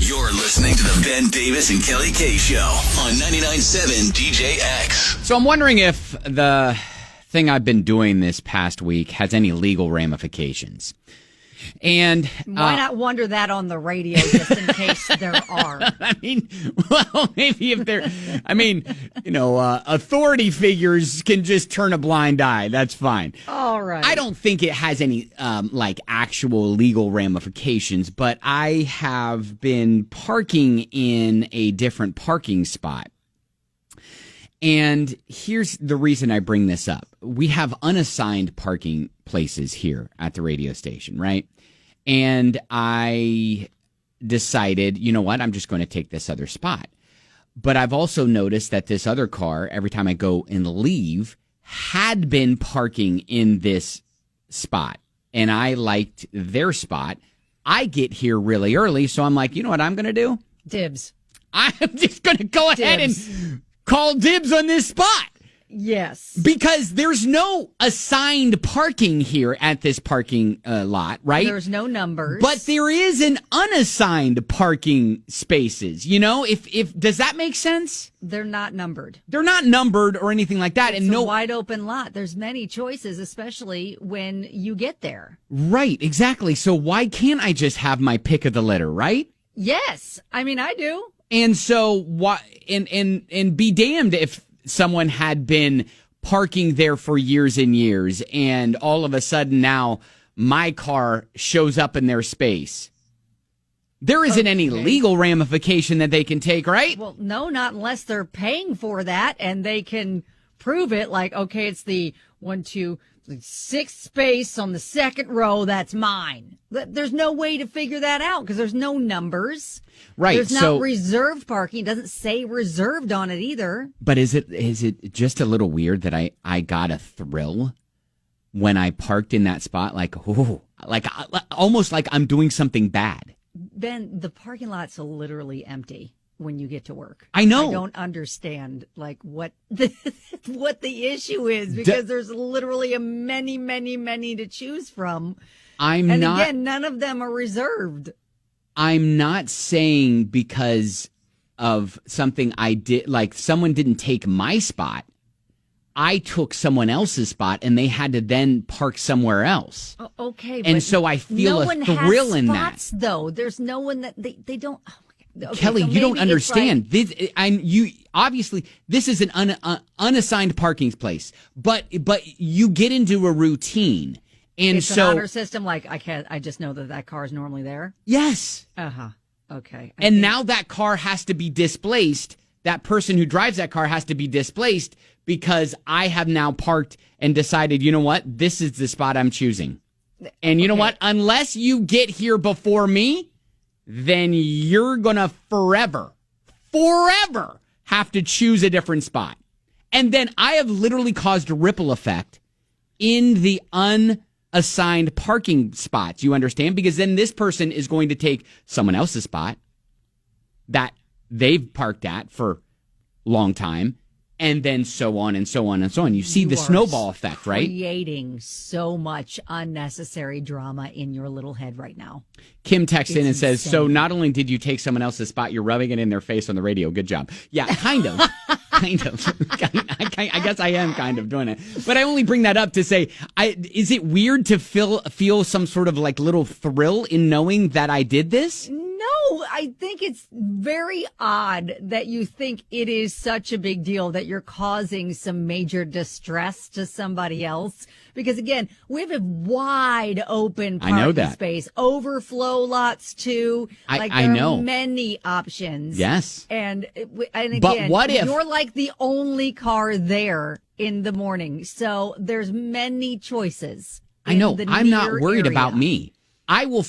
You're listening to the Ben Davis and Kelly K Show on 99.7 DJX. So I'm wondering if the thing I've been doing this past week has any legal ramifications. And why not wonder that on the radio just in case there are? I mean, well, maybe if there, authority figures can just turn a blind eye. That's fine. All right. I don't think it has any actual legal ramifications, but I have been parking in a different parking spot. And here's the reason I bring this up. We have unassigned parking places here at the radio station, right? And I decided, you know what, I'm just going to take this other spot. But I've also noticed that this other car, every time I go and leave, had been parking in this spot. And I liked their spot. I get here really early, so I'm like, you know what I'm going to do? Dibs. I'm just going to go ahead and call dibs on this spot. Yes. Because there's no assigned parking here at this parking lot, right? There's no numbers. But there is an unassigned parking spaces. You know, if does that make sense? They're not numbered. They're not numbered or anything like that. It's a wide open lot. There's many choices, especially when you get there. Right, exactly. So why can't I just have my pick of the litter, right? Yes. I mean, I do. And so why and be damned if someone had been parking there for years and years, and all of a sudden now my car shows up in their space. There isn't any legal ramification that they can take, right? Well, no, not unless they're paying for that and they can prove it. Like, okay, it's the 6th space on the second row. That's mine. There's no way to figure that out because there's no numbers. Right. There's not reserved parking. It doesn't say reserved on it either. But is it just a little weird that I got a thrill when I parked in that spot? Like, almost like I'm doing something bad. Ben, the parking lot's literally empty when you get to work. I know. I don't understand what the issue is because there's literally many to choose from. Again, none of them are reserved. I'm not saying because of something I did, like someone didn't take my spot. I took someone else's spot and they had to then park somewhere else. Okay. And so I feel a thrill in that. Spots, though. There's no one that they don't. Okay, Kelly, so you don't understand. Like, Obviously this is an unassigned parking place, but you get into a routine. And it's an honor system. Like I just know that car is normally there. Yes. Okay. And now that car has to be displaced. That person who drives that car has to be displaced because I have now parked and decided, you know what? This is the spot I'm choosing. And you know what? Unless you get here before me, then you're going to forever have to choose a different spot. And then I have literally caused a ripple effect in the unassigned parking spots. You understand? Because then this person is going to take someone else's spot that they've parked at for a long time. And then so on and so on and so on. You see the snowball effect, right? Creating so much unnecessary drama in your little head right now. Kim texts in and says, so not only did you take someone else's spot, you're rubbing it in their face on the radio. Good job. Yeah, kind of. Kind of. I guess I am kind of doing it. But I only bring that up to say, is it weird to feel some sort of like little thrill in knowing that I did this? No, I think it's very odd that you think it is such a big deal that you're causing some major distress to somebody else. Because again, we have a wide open parking space, overflow lots too. I know. There are many options. Yes. And again, but what if you're like the only car there in the morning? So there's many choices. I know. I'm not worried about me. I will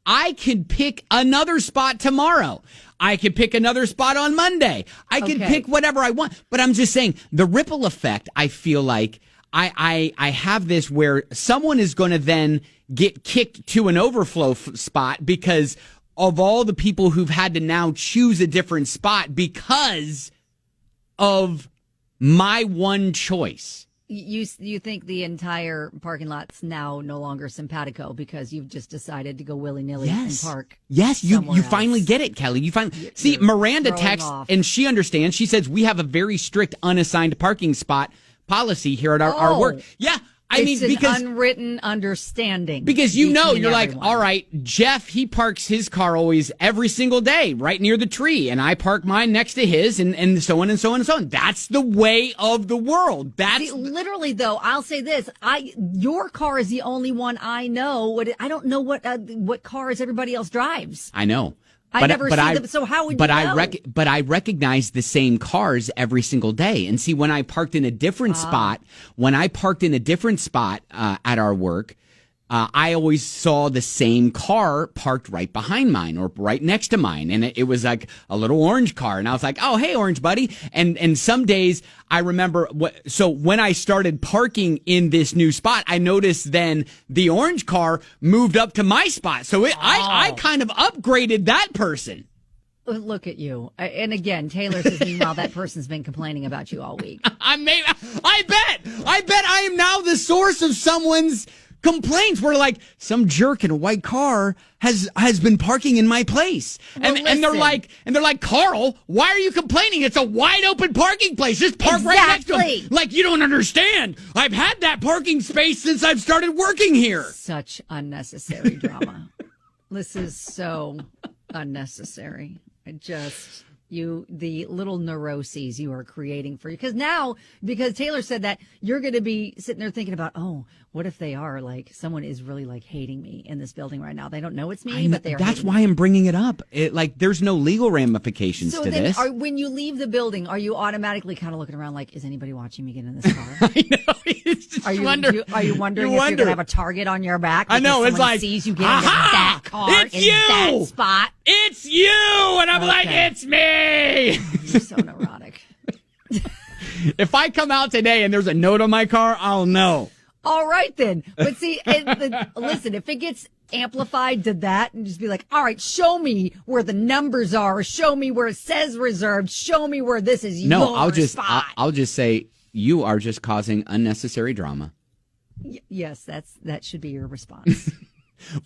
I can pick another spot tomorrow. I can pick another spot on Monday. I can pick whatever I want. But I'm just saying the ripple effect, I feel like I have this where someone is going to then get kicked to an overflow spot because of all the people who've had to now choose a different spot because of my one choice. You think the entire parking lot's now no longer simpatico because you've just decided to go willy-nilly and park. Yes, you somewhere finally else. get it, Kelly. You finally see Miranda throwing texts off. and she understands. She says we have a very strict unassigned parking spot policy here at our work. Yeah. It's because an unwritten understanding. Because between you're like, everyone. all right, Jeff, he parks his car always every single day right near the tree, and I park mine next to his, and so on and so on and so on. That's the way of the world. That's See, literally, though, I'll say this: your car is the only one I know. I don't know what cars everybody else drives. I know. I never see them. So how would you know? But I recognize the same cars every single day. And see, when I parked in a different spot, at our work, I always saw the same car parked right behind mine or right next to mine. And it was like a little orange car. And I was like, oh, hey, orange buddy. And some days I remember so when I started parking in this new spot, I noticed then the orange car moved up to my spot. So I kind of upgraded that person. Look at you. And again, Taylor says, meanwhile, that person's been complaining about you all week. I bet I am now the source of someone's complaints where like some jerk in a white car has been parking in my place. Well, and they're like, Carl, why are you complaining? It's a wide open parking place. Just park right next to him. Like, you don't understand. I've had that parking space since I've started working here. Such unnecessary drama. This is so unnecessary. The little neuroses you are creating for you. Because Taylor said that, you're going to be sitting there thinking about, oh, what if they are like, someone is really like hating me in this building right now. They don't know it's me, but they're That's why I'm bringing it up. There's no legal ramifications to this. When you leave the building, are you automatically kind of looking around like, is anybody watching me get in this car? I know. Are you wondering if you're going to have a target on your back? I know. It's like, sees you get into that car it's in you! that spot. It's you! And I'm like, it's me! You're so neurotic. If I come out today and there's a note on my car, I'll know. All right, then. But see, listen, if it gets amplified to that and just be like, all right, show me where the numbers are, show me where it says reserved, show me where this is your spot. I'll just say you are just causing unnecessary drama. Yes, that should be your response.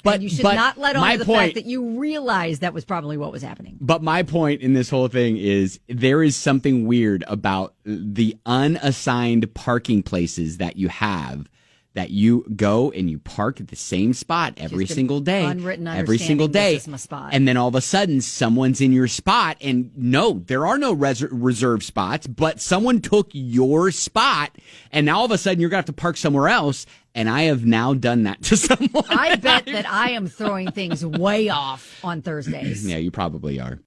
But and you should not let on to the point, fact that you realize that was probably what was happening. But my point in this whole thing is there is something weird about the unassigned parking places that you have, that you go and you park at the same spot every single day. Every single day. This is my spot. And then all of a sudden someone's in your spot, and no, there are no reserved spots, but someone took your spot, and now all of a sudden you're going to have to park somewhere else. And I have now done that to someone. I bet that I am throwing things way off on Thursdays. Yeah, you probably are.